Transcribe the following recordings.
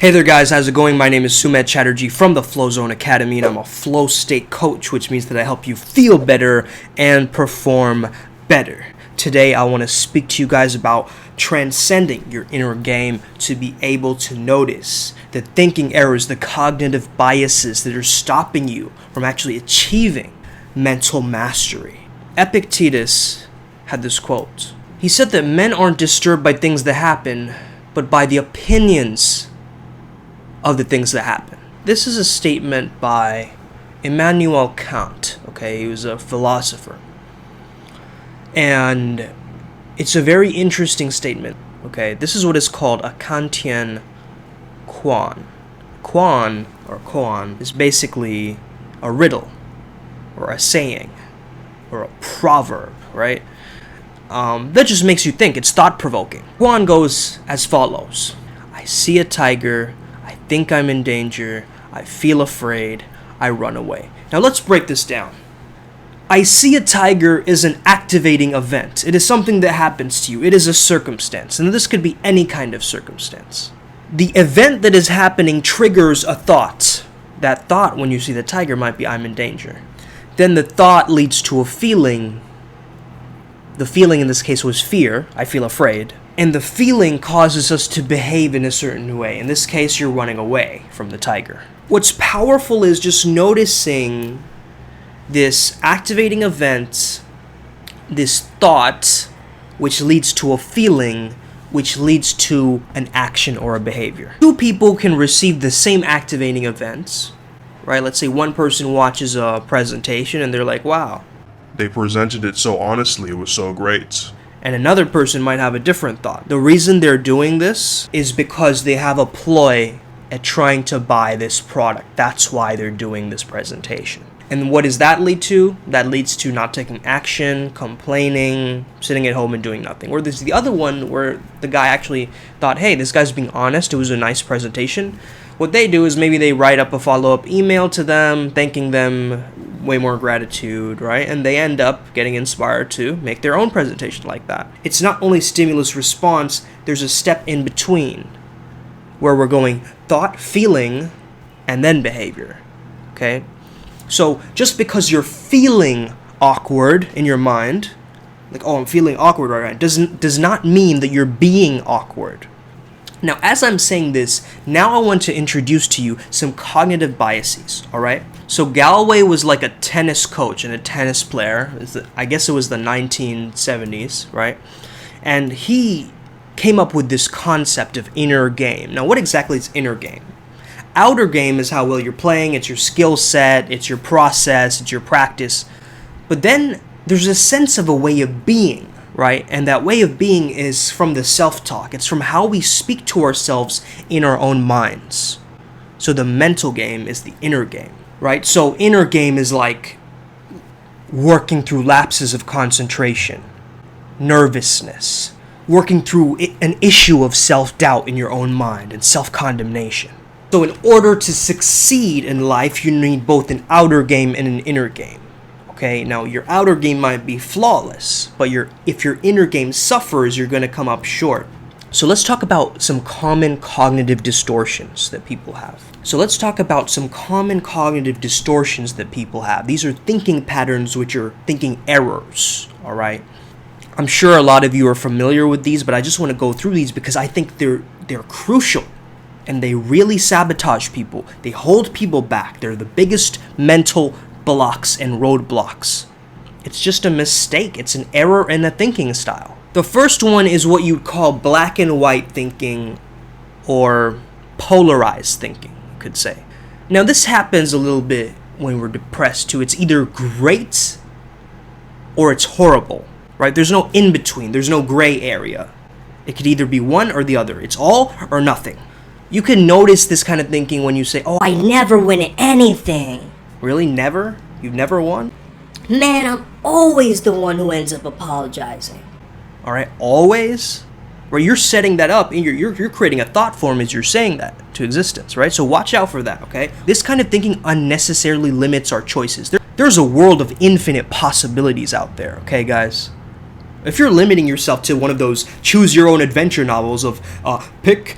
Hey there guys, how's it going? My name is Sumedh Chatterjee from the Flow Zone Academy, and I'm a flow state coach, which means that I help you feel better and perform better. Today I want to speak to you guys about transcending your inner game to be able to notice the thinking errors, the cognitive biases that are stopping you from actually achieving mental mastery. Epictetus had this quote. He said that men aren't disturbed by things that happen, but by the opinions of the things that happen. This is a statement by Immanuel Kant, okay? He was a philosopher. And it's a very interesting statement, okay? This is what is called a Kantian koan. Koan, or koan, is basically a riddle, or a saying, or a proverb, right? That just makes you think. It's thought-provoking. Koan goes as follows. I see a tiger, I think I'm in danger, I feel afraid, I run away. Now let's break this down. I see a tiger is an activating event. It is something that happens to you. It is a circumstance, and this could be any kind of circumstance. The event that is happening triggers a thought. That thought, when you see the tiger, might be I'm in danger. Then the thought leads to a feeling. The feeling in this case was fear. I feel afraid. And the feeling causes us to behave in a certain way. In this case, you're running away from the tiger. What's powerful is just noticing this activating event, this thought, which leads to a feeling, which leads to an action or a behavior. Two people can receive the same activating events, right? Let's say one person watches a presentation and they're like, wow. They presented it so honestly, it was so great. And another person might have a different thought. The reason they're doing this is because they have a ploy at trying to buy this product. That's why they're doing this presentation. And what does that lead to? That leads to not taking action, complaining, sitting at home and doing nothing. Or there's the other one where the guy actually thought, hey, this guy's being honest, it was a nice presentation. What they do is maybe they write up a follow-up email to them, thanking them, way more gratitude, right? And they end up getting inspired to make their own presentation like that. It's not only stimulus response, there's a step in between where we're going thought, feeling, and then behavior, okay? So just because you're feeling awkward in your mind, like, oh, I'm feeling awkward right now, does not mean that you're being awkward. Now, as I'm saying this, now I want to introduce to you some cognitive biases, all right? So Galloway was like a tennis coach and a tennis player. I guess it was the 1970s, right? And he came up with this concept of inner game. Now, what exactly is inner game? Outer game is how well you're playing, it's your skill set, it's your process, it's your practice. But then there's a sense of a way of being, right? And that way of being is from the self-talk. It's from how we speak to ourselves in our own minds. So the mental game is the inner game, right? So inner game is like working through lapses of concentration, nervousness, working through an issue of self-doubt in your own mind and self-condemnation. So in order to succeed in life, you need both an outer game and an inner game. Okay, now your outer game might be flawless, but if your inner game suffers, you're going to come up short. So let's talk about some common cognitive distortions that people have. These are thinking patterns which are thinking errors, all right? I'm sure a lot of you are familiar with these, but I just want to go through these because I think they're crucial. And they really sabotage people. They hold people back. They're the biggest mental blocks and roadblocks. It's just a mistake. It's an error in a thinking style. The first one is what you'd call black and white thinking or polarized thinking, you could say. Now, this happens a little bit when we're depressed too. It's either great or it's horrible, right? There's no in between. There's no gray area. It could either be one or the other. It's all or nothing. You can notice this kind of thinking when you say, oh, I never win at anything. Really? Never? You've never won? Man, I'm always the one who ends up apologizing. All right, always? Where you're setting that up, and you're creating a thought form as you're saying that to existence, right? So watch out for that, okay? This kind of thinking unnecessarily limits our choices. There's a world of infinite possibilities out there, okay, guys? If you're limiting yourself to one of those choose your own adventure novels of pick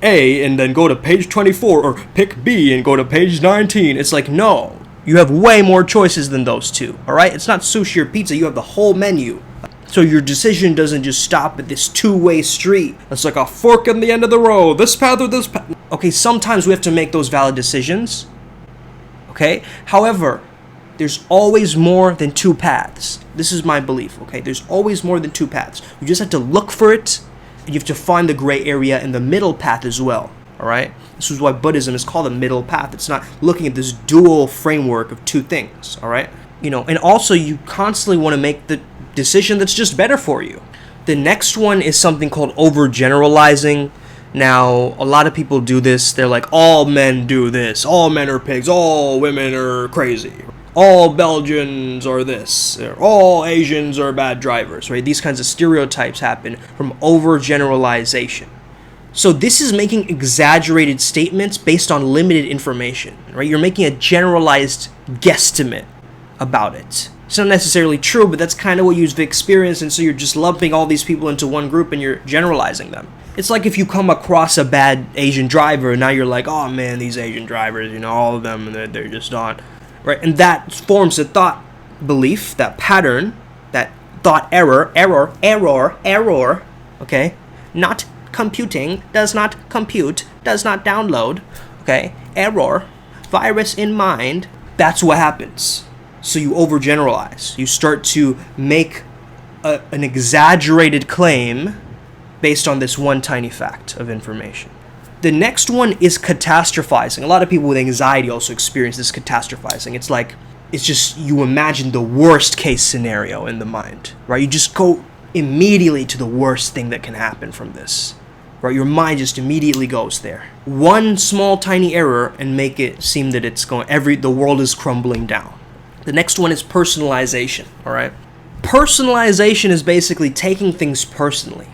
A and then go to page 24, or pick B and go to page 19. It's like, no. You have way more choices than those two, alright? It's not sushi or pizza, you have the whole menu. So your decision doesn't just stop at this two-way street. It's like a fork in the end of the road, this path or this path. Okay, sometimes we have to make those valid decisions. Okay? However, there's always more than two paths. This is my belief, okay? There's always more than two paths. You just have to look for it, and you have to find the gray area in the middle path as well, alright? This is why Buddhism is called a middle path. It's not looking at this dual framework of two things, alright? And also you constantly want to make the decision that's just better for you. The next one is something called overgeneralizing. Now, a lot of people do this. They're like, all men do this. All men are pigs. All women are crazy. All Belgians are this. Or all Asians are bad drivers, right? These kinds of stereotypes happen from overgeneralization. So this is making exaggerated statements based on limited information, right? You're making a generalized guesstimate about it. It's not necessarily true, but that's kind of what you've experienced, and so you're just lumping all these people into one group and you're generalizing them. It's like if you come across a bad Asian driver and now you're like, oh man, these Asian drivers, all of them, they're just not, right? And that forms a thought belief, that pattern, that thought error, okay? Not computing, does not compute, does not download, okay? Error, virus in mind. That's what happens. So you overgeneralize. You start to make an exaggerated claim based on this one tiny fact of information. The next one is catastrophizing. A lot of people with anxiety also experience this catastrophizing. It's just you imagine the worst case scenario in the mind, right? You just go immediately to the worst thing that can happen from this. Right, your mind just immediately goes there. One small tiny error and make it seem that the world is crumbling down. The next one is personalization, all right? Personalization is basically taking things personally.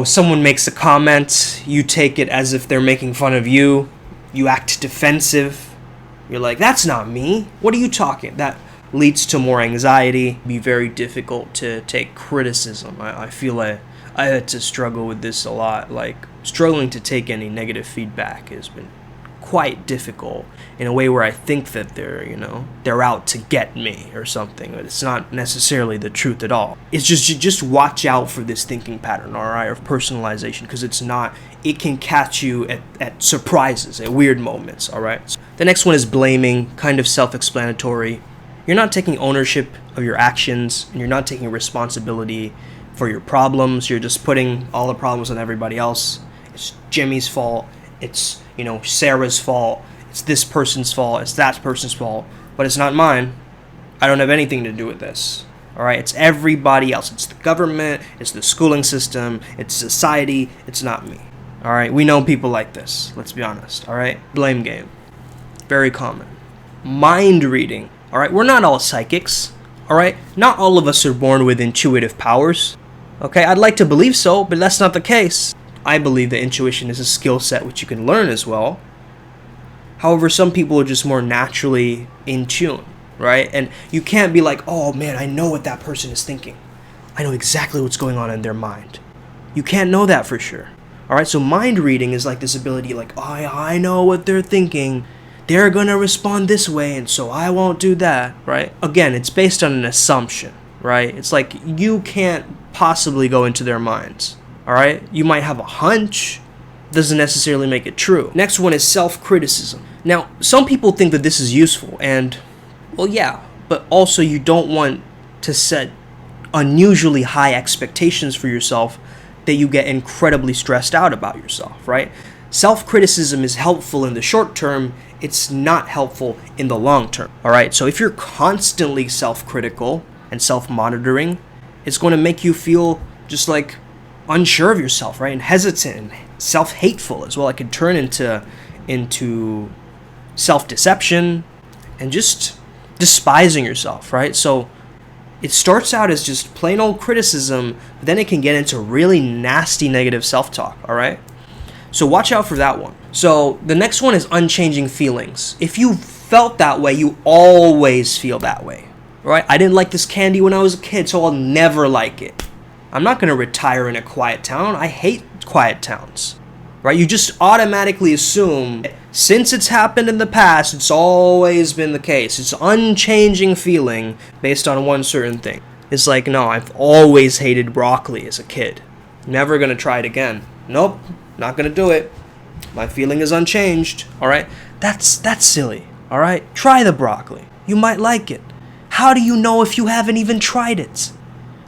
Someone makes a comment, you take it as if they're making fun of you, you act defensive. You're like, that's not me. What are you talking? That leads to more anxiety. Be very difficult to take criticism. I feel like I had to struggle with this a lot. Struggling to take any negative feedback has been quite difficult in a way where I think that they're out to get me or something, but it's not necessarily the truth at all. It's just watch out for this thinking pattern, alright, of personalization, because it can catch you at surprises, at weird moments, alright? So the next one is blaming, kind of self-explanatory. You're not taking ownership of your actions, and you're not taking responsibility for your problems. You're just putting all the problems on everybody else. It's Jimmy's fault. It's, Sarah's fault. It's this person's fault. It's that person's fault. But it's not mine. I don't have anything to do with this. Alright? It's everybody else. It's the government. It's the schooling system. It's society. It's not me. Alright? We know people like this. Let's be honest. Alright? Blame game. Very common. Mind reading. Alright? We're not all psychics. Alright? Not all of us are born with intuitive powers. Okay? I'd like to believe so, but that's not the case. I believe that intuition is a skill set which you can learn as well. However, some people are just more naturally in tune, right? And you can't be like, oh man, I know what that person is thinking. I know exactly what's going on in their mind. You can't know that for sure. Alright, so mind reading is like this ability, like, oh, I know what they're thinking. They're gonna respond this way, and so I won't do that, right? Again, it's based on an assumption, right? It's like you can't possibly go into their minds. Alright? You might have a hunch, doesn't necessarily make it true. Next one is self-criticism. Now, some people think that this is useful, and, well, yeah, but also you don't want to set unusually high expectations for yourself that you get incredibly stressed out about yourself, right? Self-criticism is helpful in the short term, it's not helpful in the long term, alright? So if you're constantly self-critical and self-monitoring, it's going to make you feel just like unsure of yourself, right? And hesitant and self-hateful as well. It can turn into self-deception and just despising yourself, right? So it starts out as just plain old criticism, but then it can get into really nasty negative self-talk, all right? So watch out for that one. So the next one is unchanging feelings. If you felt that way, you always feel that way, right? I didn't like this candy when I was a kid, so I'll never like it. I'm not going to retire in a quiet town. I hate quiet towns. right? You just automatically assume, since it's happened in the past, it's always been the case. It's unchanging feeling based on one certain thing. It's like, no, I've always hated broccoli as a kid. Never gonna try it again. Nope, not gonna do it. My feeling is unchanged, all right? That's silly, all right? Try the broccoli. You might like it. How do you know if you haven't even tried it?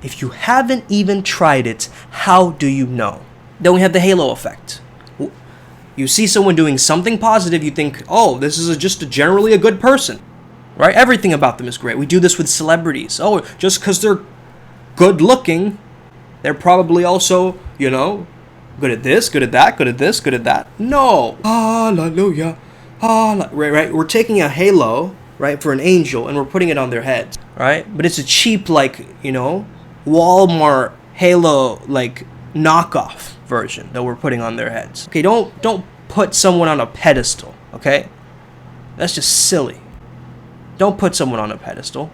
If you haven't even tried it, how do you know? Then we have the halo effect. You see someone doing something positive, you think, oh, this is just generally a good person, right? Everything about them is great. We do this with celebrities. Oh, just because they're good looking, they're probably also, good at this, good at that, good at this, good at that. No. Hallelujah. Right. We're taking a halo, right, for an angel, and we're putting it on their heads, right? But it's a cheap, Walmart halo, knockoff version that we're putting on their heads. Okay, don't put someone on a pedestal, okay? That's just silly. Don't put someone on a pedestal.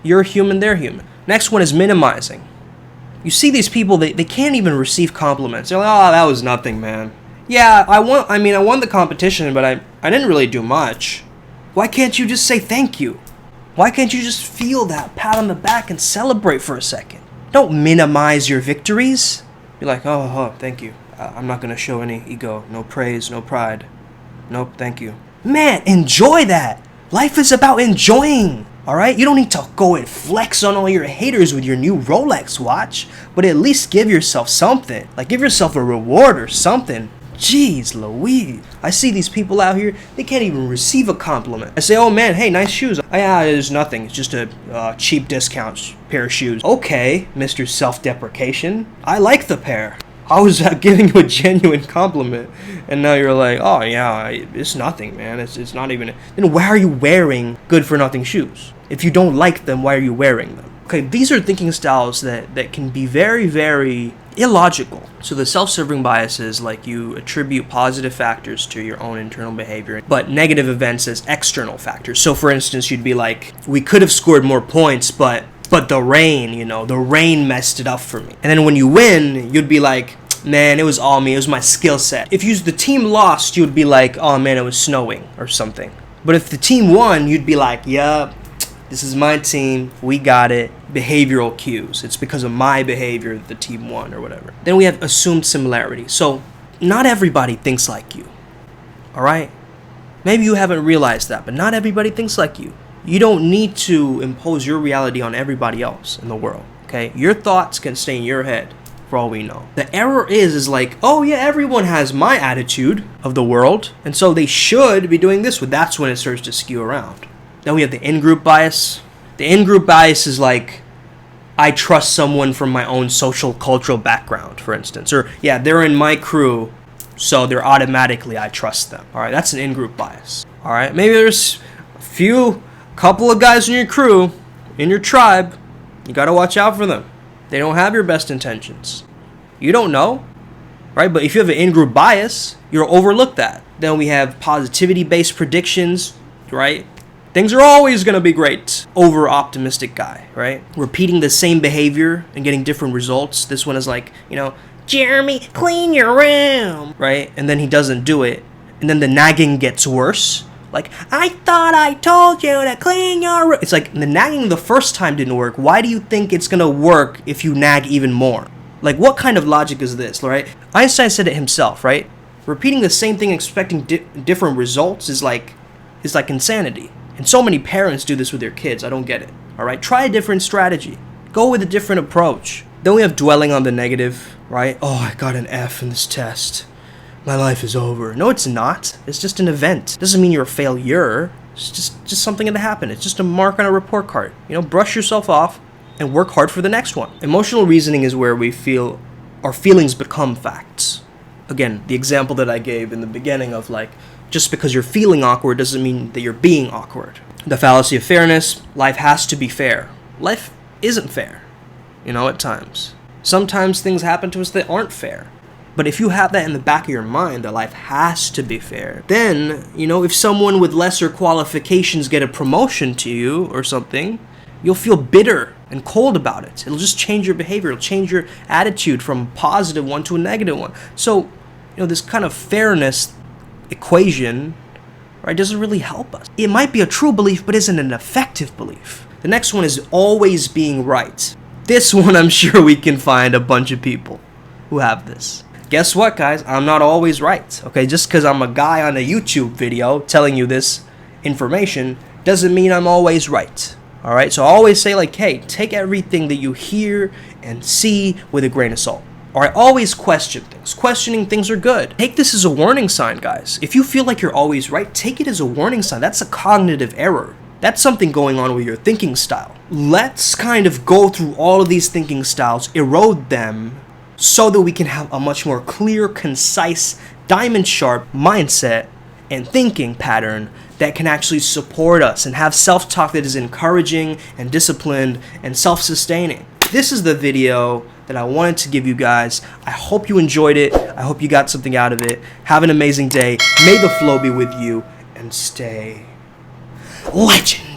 You're human, they're human. Next one is minimizing. You see these people, they can't even receive compliments. They're like, oh, that was nothing, man. Yeah, I won the competition, but I didn't really do much. Why can't you just say thank you? Why can't you just feel that pat on the back and celebrate for a second? Don't minimize your victories. You're like, oh, thank you. I'm not going to show any ego, no praise, no pride. Nope, thank you. Man, enjoy that. Life is about enjoying, all right? You don't need to go and flex on all your haters with your new Rolex watch, but at least give yourself something. Give yourself a reward or something. Jeez Louise. I see these people out here, they can't even receive a compliment. I say, oh man, hey, nice shoes. Yeah, there's nothing. It's just a cheap discount pair of shoes. Okay, Mr. Self-Deprecation. I like the pair. I was giving you a genuine compliment, and now you're like, oh yeah, it's nothing, man. It's not even. Then why are you wearing good-for-nothing shoes? If you don't like them, why are you wearing them? Okay, these are thinking styles that can be very, very illogical. So the self-serving bias is you attribute positive factors to your own internal behavior, but negative events as external factors. So for instance, you'd be like, we could have scored more points, but the rain, the rain messed it up for me. And then when you win, you'd be like, man, it was all me, it was my skill set. If the team lost, you would be like, oh man, it was snowing or something. But if the team won, you'd be like, yup, this is my team, we got it. Behavioral cues. It's because of my behavior that the team won or whatever. Then we have assumed similarity. So not everybody thinks like you, all right? Maybe you haven't realized that, but not everybody thinks like you. You don't need to impose your reality on everybody else in the world, okay? Your thoughts can stay in your head for all we know. The error is oh yeah, everyone has my attitude of the world, and so they should be doing this. But that's when it starts to skew around. Then we have the in-group bias. The in-group bias is I trust someone from my own social cultural background, for instance. Or, yeah, they're in my crew, so they're automatically, I trust them. All right, that's an in-group bias. All right, maybe there's couple of guys in your crew, in your tribe, you got to watch out for them. They don't have your best intentions. You don't know, right? But if you have an in-group bias, you'll overlook that. Then we have positivity-based predictions, right? Things are always going to be great. Over-optimistic guy, right? Repeating the same behavior and getting different results. This one is Jeremy, clean your room, right? And then he doesn't do it. And then the nagging gets worse. I thought I told you to clean your room. It's the nagging the first time didn't work. Why do you think it's going to work if you nag even more? What kind of logic is this, right? Einstein said it himself, right? Repeating the same thing, expecting different results is insanity. And so many parents do this with their kids. I don't get it. All right, try a different strategy. Go with a different approach. Then we have dwelling on the negative, right? Oh, I got an F in this test. My life is over. No, it's not. It's just an event. It doesn't mean you're a failure. It's just something that happened. It's just a mark on a report card. Brush yourself off and work hard for the next one. Emotional reasoning is where we feel our feelings become facts. Again, the example that I gave in the beginning of just because you're feeling awkward doesn't mean that you're being awkward. The fallacy of fairness, life has to be fair. Life isn't fair, at times. Sometimes things happen to us that aren't fair. But if you have that in the back of your mind, that life has to be fair, then, if someone with lesser qualifications get a promotion to you or something, you'll feel bitter and cold about it. It'll just change your behavior. It'll change your attitude from a positive one to a negative one. So this kind of fairness equation, right, doesn't really help us. It might be a true belief, but isn't an effective belief. The next one is always being right. This one, I'm sure we can find a bunch of people who have this. Guess what, guys? I'm not always right, okay? Just because I'm a guy on a YouTube video telling you this information doesn't mean I'm always right, all right? So I always say, like, hey, take everything that you hear and see with a grain of salt. All right, always question things. Questioning things are good. Take this as a warning sign, guys. If you feel like you're always right, take it as a warning sign. That's a cognitive error. That's something going on with your thinking style. Let's kind of go through all of these thinking styles, erode them, so that we can have a much more clear, concise, diamond-sharp mindset and thinking pattern that can actually support us and have self-talk that is encouraging and disciplined and self-sustaining. This is the video that I wanted to give you guys. I hope you enjoyed it. I hope you got something out of it. Have an amazing day. May the flow be with you and stay legend.